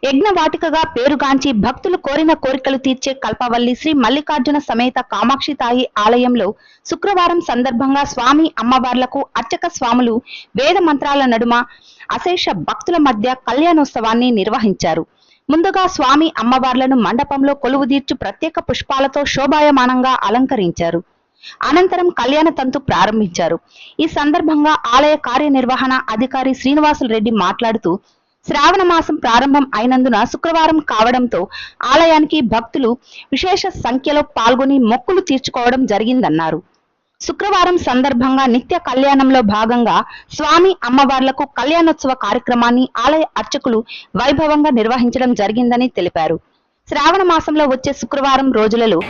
యజ్ఞవాటికగా పేరుగాంచి భక్తులు కోరిన కోరికలు తీర్చే కల్పవల్లి శ్రీ మల్లికార్జున సమేత కామాక్షి తాయి ఆలయంలో శుక్రవారం సందర్భంగా స్వామి అమ్మవార్లకు అర్చక స్వాములు వేద మంత్రాల నడుమ అశేష భక్తుల మధ్య కళ్యాణోత్సవాన్ని నిర్వహించారు. ముందుగా స్వామి అమ్మవార్లను మండపంలో కొలువుదీర్చు ప్రత్యేక పుష్పాలతో శోభాయమానంగా అలంకరించారు. అనంతరం కళ్యాణ తంతు ప్రారంభించారు. ఈ సందర్భంగా ఆలయ కార్యనిర్వహణ అధికారి శ్రీనివాసులు రెడ్డి మాట్లాడుతూ, శ్రావణ మాసం ప్రారంభం అయినందున శుక్రవారం కావడంతో ఆలయానికి భక్తులు విశేష సంఖ్యలో పాల్గొని మొక్కులు తీర్చుకోవడం జరిగిందన్నారు. శుక్రవారం సందర్భంగా నిత్య కళ్యాణంలో భాగంగా స్వామి అమ్మవార్లకు కళ్యాణోత్సవ కార్యక్రమాన్ని ఆలయ అర్చకులు వైభవంగా నిర్వహించడం జరిగిందని తెలిపారు. శ్రావణ మాసంలో వచ్చే శుక్రవారం రోజులలో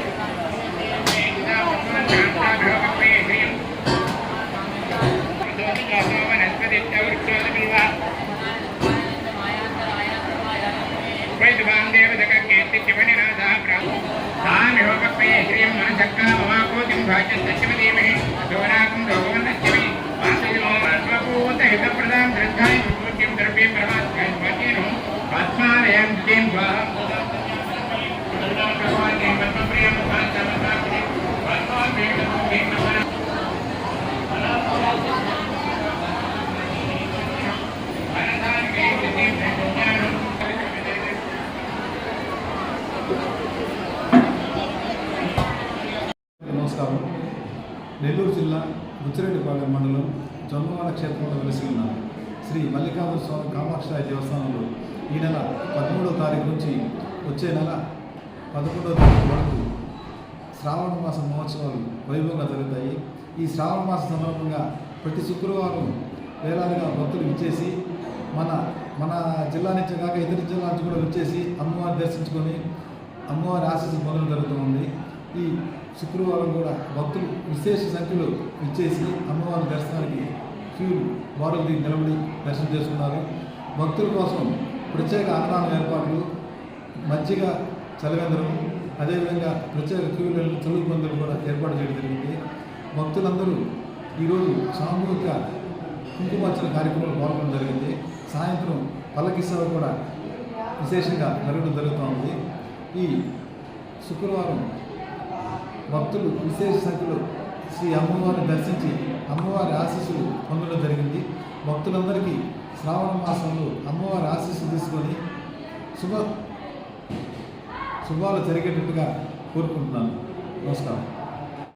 నమస్కారం. నెల్లూరు జిల్లా బుచ్చిరెడ్డిపాలెం మండలం జొన్నవాడ క్షేత్రంలో వెలిసి ఉన్న శ్రీ మల్లికార్జున స్వామి కామాక్షి దేవస్థానంలో ఈ నెల 13వ తారీఖు నుంచి వచ్చే నెల 11వ తారీఖు వరకు శ్రావణ మాస మహోత్సవాలు వైభవంగా జరుగుతాయి. ఈ శ్రావణ మాస సందర్భంగా ప్రతి శుక్రవారం వేలాదిగా భక్తులు విచ్చేసి మన జిల్లా నుంచి కాక ఇతర జిల్లా నుంచి కూడా విచ్చేసి అమ్మవారిని దర్శించుకొని అమ్మవారి ఆశీస్సులు పొందడం జరుగుతుంది. ఈ శుక్రవారం కూడా భక్తులు విశేష సంఖ్యలో ఇచ్చేసి అమ్మవారి దర్శనానికి క్యూలు వారు నిలబడి దర్శనం చేసుకున్నారు. భక్తుల కోసం ప్రత్యేక అన్నదాన ఏర్పాట్లు, మజ్జిగ చలివేంద్రం, అదేవిధంగా ప్రత్యేక క్యూలను చలువు పందులు కూడా ఏర్పాటు చేయడం జరిగింది. భక్తులందరూ ఈరోజు సామూహిక కుంకుమార్చన కార్యక్రమంలో పాల్గొనడం జరిగింది. సాయంత్రం పల్లకి సేవ కూడా విశేషంగా జరుగుతూ ఉంది. ఈ శుక్రవారం భక్తులు విశేష సంఖ్యలో శ్రీ అమ్మవారిని దర్శించి అమ్మవారి ఆశీస్సులు పొందడం జరిగింది. భక్తులందరికీ శ్రావణ మాసంలో అమ్మవారి ఆశీస్సులు తీసుకొని శుభాలు జరిగేటట్టుగా కోరుకుంటున్నాను. నమస్కారం.